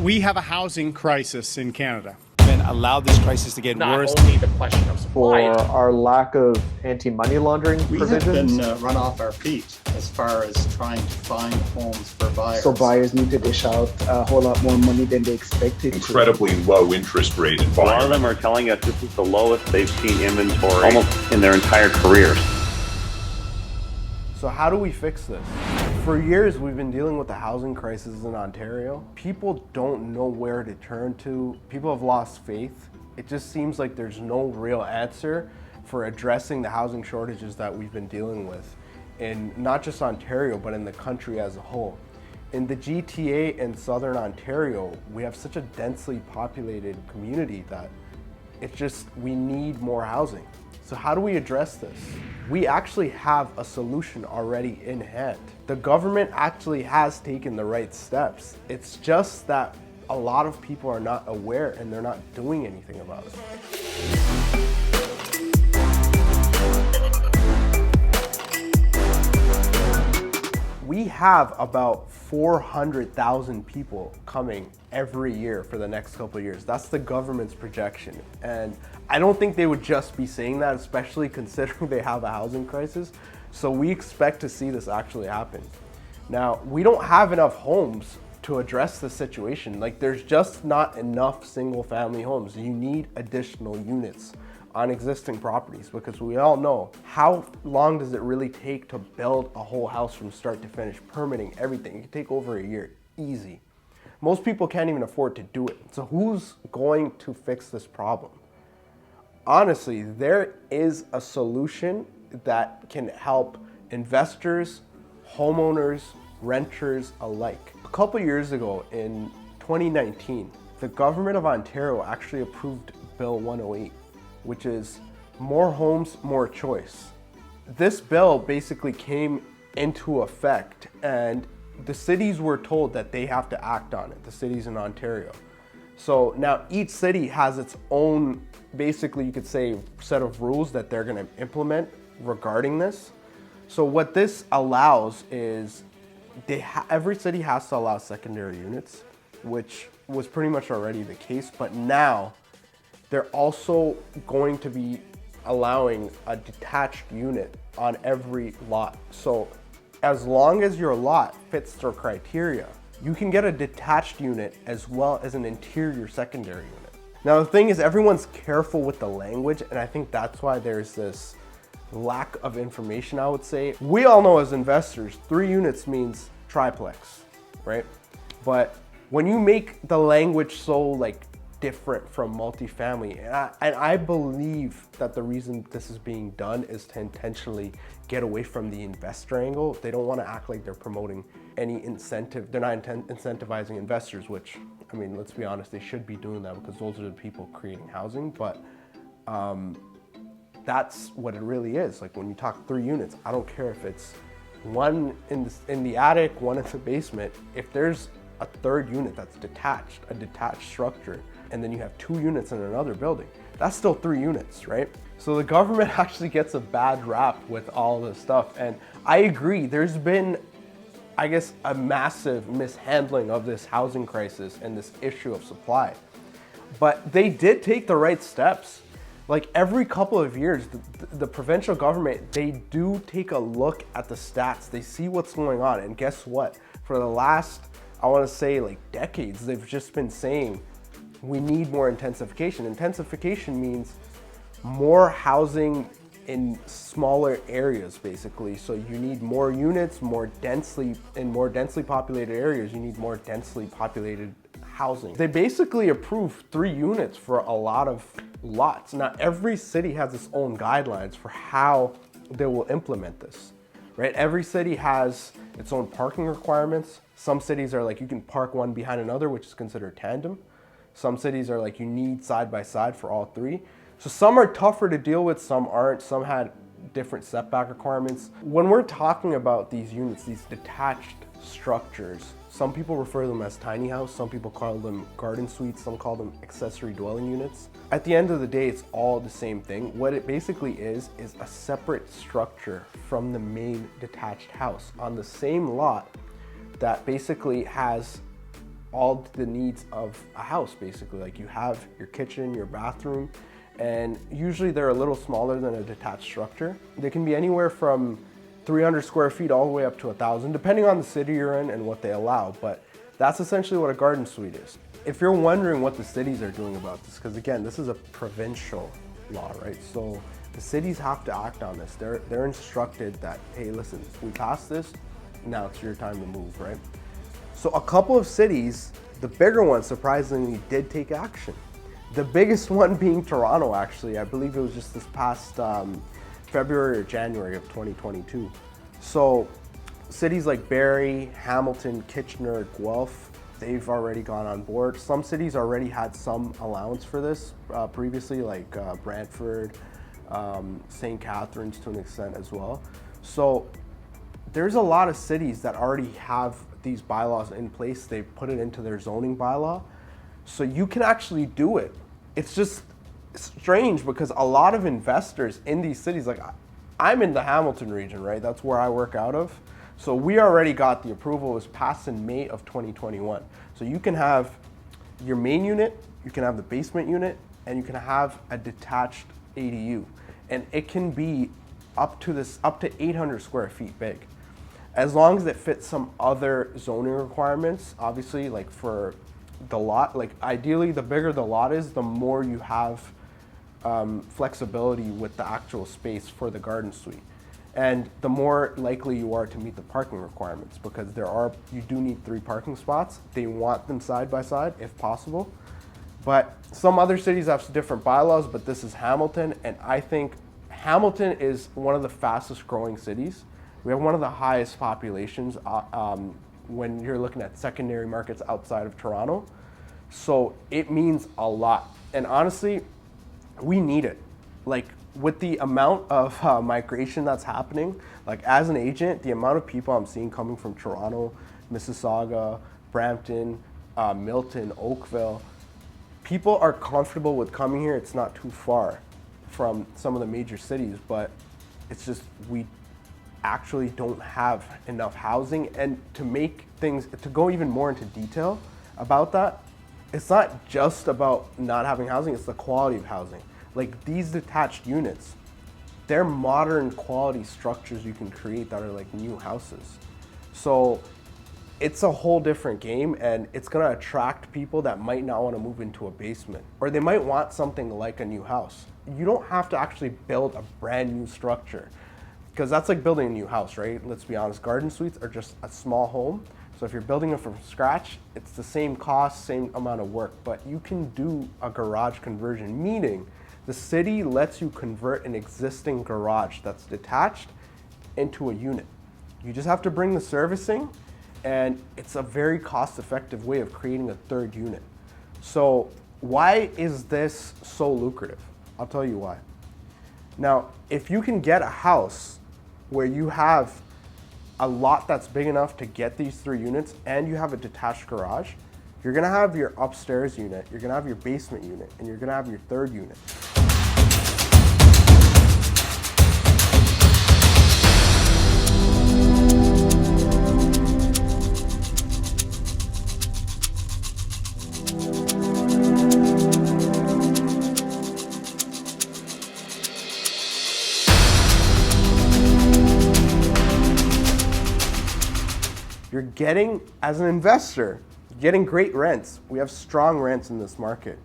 We have a housing crisis in Canada. And allowed this crisis to get worse. Not only the question of For supply. our lack of anti-money laundering provisions. We have been run off our feet as far as trying to find homes for buyers. So buyers need to dish out a whole lot more money than they expected. Incredibly low interest rate environment. A lot of them are telling us this is the lowest they've seen inventory almost in their entire careers. So how do we fix this? For years, we've been dealing with the housing crisis in Ontario. People don't know where to turn to. People have lost faith. It just seems like there's no real answer for addressing the housing shortages that we've been dealing with in not just Ontario, but in the country as a whole. In the GTA in Southern Ontario, we have such a densely populated community that we need more housing. So how do we address this? We actually have a solution already in hand. The government actually has taken the right steps. It's just that a lot of people are not aware and they're not doing anything about it. We have about 400,000 people coming every year for the next couple of years. That's the government's projection. And I don't think they would just be saying that, especially considering they have a housing crisis. So we expect to see this actually happen. Now, we don't have enough homes to address the situation. Like, there's just not enough single family homes. You need additional units on existing properties, because we all know how long does it really take to build a whole house from start to finish, permitting, everything. It can take over a year, easy. Most people can't even afford to do it. So who's going to fix this problem? Honestly, there is a solution that can help investors, homeowners, renters alike. A couple years ago in 2019, the government of Ontario actually approved Bill 108, which is more homes, more choice. This bill basically came into effect and the cities were told that they have to act on it, the cities in Ontario. So now each city has its own, basically you could say, set of rules that they're gonna implement regarding this. So what this allows is every city has to allow secondary units, which was pretty much already the case, but now they're also going to be allowing a detached unit on every lot. So as long as your lot fits their criteria, you can get a detached unit as well as an interior secondary unit. Now the thing is, everyone's careful with the language, and I think that's why there's this lack of information, I would say. We all know as investors, 3 units means triplex, right? But when you make the language so different from multifamily, and I believe that the reason this is being done is to intentionally get away from the investor angle. They don't want to act like they're promoting any incentive. They're not incentivizing investors, which, I mean, let's be honest, they should be doing that because those are the people creating housing. But that's what it really is. Like, when you talk 3 units, I don't care if it's one in the attic, one in the basement. If there's a 3rd unit that's detached, a detached structure, and then you have 2 units in another building, that's still 3 units, right? So the government actually gets a bad rap with all this stuff. And I agree, there's been, I guess, a massive mishandling of this housing crisis and this issue of supply. But they did take the right steps. Like, every couple of years, the provincial government, they do take a look at the stats. They see what's going on. And guess what? For the last, I want to say, decades, they've just been saying, we need more intensification. Intensification means more housing in smaller areas, basically. So you need more units, in more densely populated areas, you need more densely populated housing. They basically approve 3 units for a lot of lots. Now, every city has its own guidelines for how they will implement this, right? Every city has its own parking requirements. Some cities are like, you can park one behind another, which is considered tandem. Some cities are like, you need side by side for all 3. So some are tougher to deal with, some aren't. Some had different setback requirements. When we're talking about these units, these detached structures, some people refer to them as tiny house, some people call them garden suites, some call them accessory dwelling units. At the end of the day, it's all the same thing. What it basically is a separate structure from the main detached house on the same lot that basically has all the needs of a house, basically. Like you have your kitchen, your bathroom, and usually they're a little smaller than a detached structure. They can be anywhere from 300 square feet all the way up to 1,000, depending on the city you're in and what they allow, but that's essentially what a garden suite is. If you're wondering what the cities are doing about this, because again, this is a provincial law, right? So the cities have to act on this. They're instructed that, hey, listen, we passed this, now it's your time to move, right? So a couple of cities, the bigger ones surprisingly did take action. The biggest one being Toronto, actually. I believe it was just this past February or January of 2022. So cities like Barrie, Hamilton, Kitchener, Guelph, they've already gone on board. Some cities already had some allowance for this previously, like Brantford, St. Catharines to an extent as well. So there's a lot of cities that already have these bylaws in place. They put it into their zoning bylaw. So you can actually do it. It's just strange because a lot of investors in these cities, like I'm in the Hamilton region, right? That's where I work out of. So we already got the approval. It was passed in May of 2021. So you can have your main unit, you can have the basement unit, and you can have a detached ADU. And it can be up to 800 square feet big. As long as it fits some other zoning requirements, obviously, like for the lot, like ideally the bigger the lot is, the more you have flexibility with the actual space for the garden suite. And the more likely you are to meet the parking requirements, because you do need 3 parking spots. They want them side by side if possible. But some other cities have different bylaws, but this is Hamilton, and I think Hamilton is one of the fastest growing cities. We have one of the highest populations when you're looking at secondary markets outside of Toronto. So it means a lot. And honestly, we need it. Like with the amount of migration that's happening, like as an agent, the amount of people I'm seeing coming from Toronto, Mississauga, Brampton, Milton, Oakville, people are comfortable with coming here. It's not too far from some of the major cities, but it's just we actually don't have enough housing. And to go even more into detail about that, it's not just about not having housing, it's the quality of housing. Like these detached units, they're modern quality structures you can create that are like new houses. So it's a whole different game, and it's gonna attract people that might not wanna move into a basement, or they might want something like a new house. You don't have to actually build a brand new structure, because that's like building a new house, right? Let's be honest, garden suites are just a small home. So if you're building it from scratch, it's the same cost, same amount of work, but you can do a garage conversion, meaning the city lets you convert an existing garage that's detached into a unit. You just have to bring the servicing, and it's a very cost-effective way of creating a third unit. So why is this so lucrative? I'll tell you why. Now, if you can get a house where you have a lot that's big enough to get these 3 units and you have a detached garage, you're gonna have your upstairs unit, you're gonna have your basement unit, and you're gonna have your third unit. You're getting, as an investor, getting great rents. We have strong rents in this market.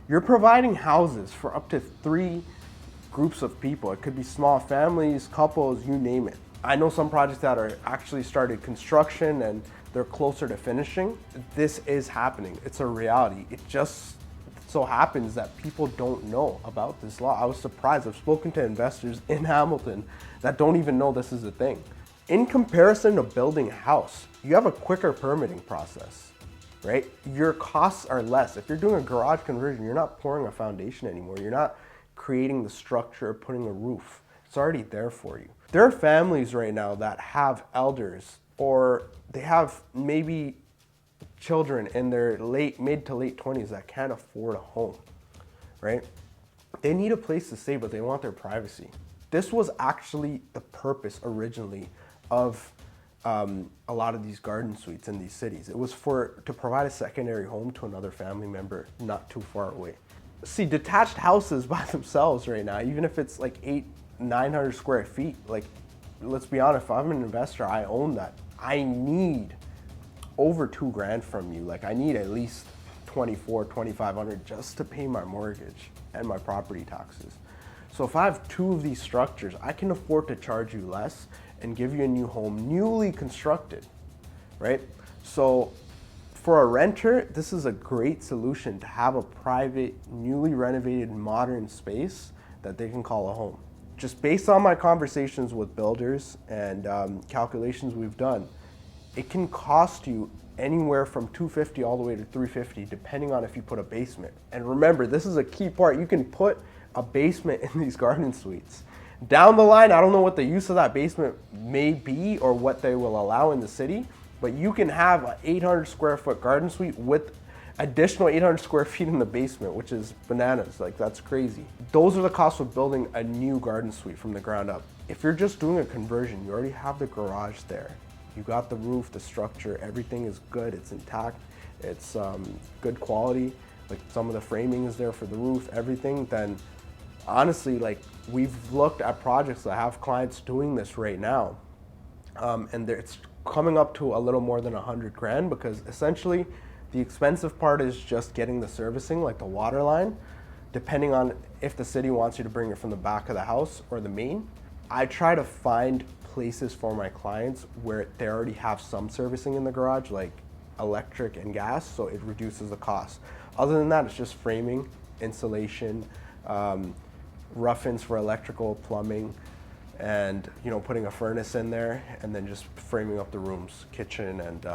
You're providing houses for up to 3 groups of people. It could be small families, couples, you name it. I know some projects that are actually started construction and they're closer to finishing. This is happening. It's a reality. It just so happens that people don't know about this law. I was surprised. I've spoken to investors in Hamilton that don't even know this is a thing. In comparison to building a house, you have a quicker permitting process, right? Your costs are less. If you're doing a garage conversion, you're not pouring a foundation anymore. You're not creating the structure, putting a roof. It's already there for you. There are families right now that have elders, or they have maybe children in their mid to late 20s that can't afford a home, right? They need a place to stay, but they want their privacy. This was actually the purpose originally of a lot of these garden suites in these cities. It was to provide a secondary home to another family member not too far away. See, detached houses by themselves right now, even if it's like 900 square feet, like, let's be honest, if I'm an investor, I own that. I need over $2,000 from you. Like, I need at least 2,500 just to pay my mortgage and my property taxes. So if I have 2 of these structures, I can afford to charge you less and give you a new home, newly constructed, right? So for a renter, this is a great solution to have a private, newly renovated, modern space that they can call a home. Just based on my conversations with builders and calculations we've done, it can cost you anywhere from $250 all the way to $350, depending on if you put a basement. And remember, this is a key part. You can put a basement in these garden suites. Down the line, I don't know what the use of that basement may be or what they will allow in the city, but you can have an 800 square foot garden suite with additional 800 square feet in the basement, which is bananas. Like, that's crazy. Those are the costs of building a new garden suite from the ground up. If you're just doing a conversion, you already have the garage there. You got the roof, the structure, everything is good, it's intact, it's good quality, like some of the framing is there for the roof, everything, then honestly, like, we've looked at projects that have clients doing this right now, and it's coming up to a little more than $100,000, because essentially the expensive part is just getting the servicing, like the water line, depending on if the city wants you to bring it from the back of the house or the main. I try to find places for my clients where they already have some servicing in the garage, like electric and gas, so it reduces the cost. Other than that, it's just framing, insulation, rough-ins for electrical, plumbing, and putting a furnace in there, and then just framing up the rooms, kitchen and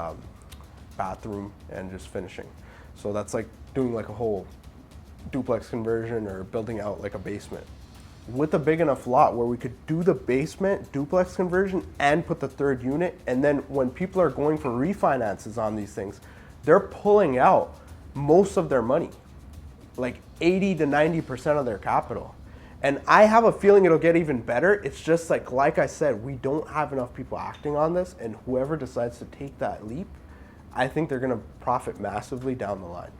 bathroom, and just finishing. So that's like doing like a whole duplex conversion or building out like a basement. With a big enough lot where we could do the basement duplex conversion and put the 3rd unit, and then when people are going for refinances on these things, they're pulling out most of their money, like 80 to 90% of their capital. And I have a feeling it'll get even better. It's just like I said, we don't have enough people acting on this, and whoever decides to take that leap, I think they're gonna profit massively down the line.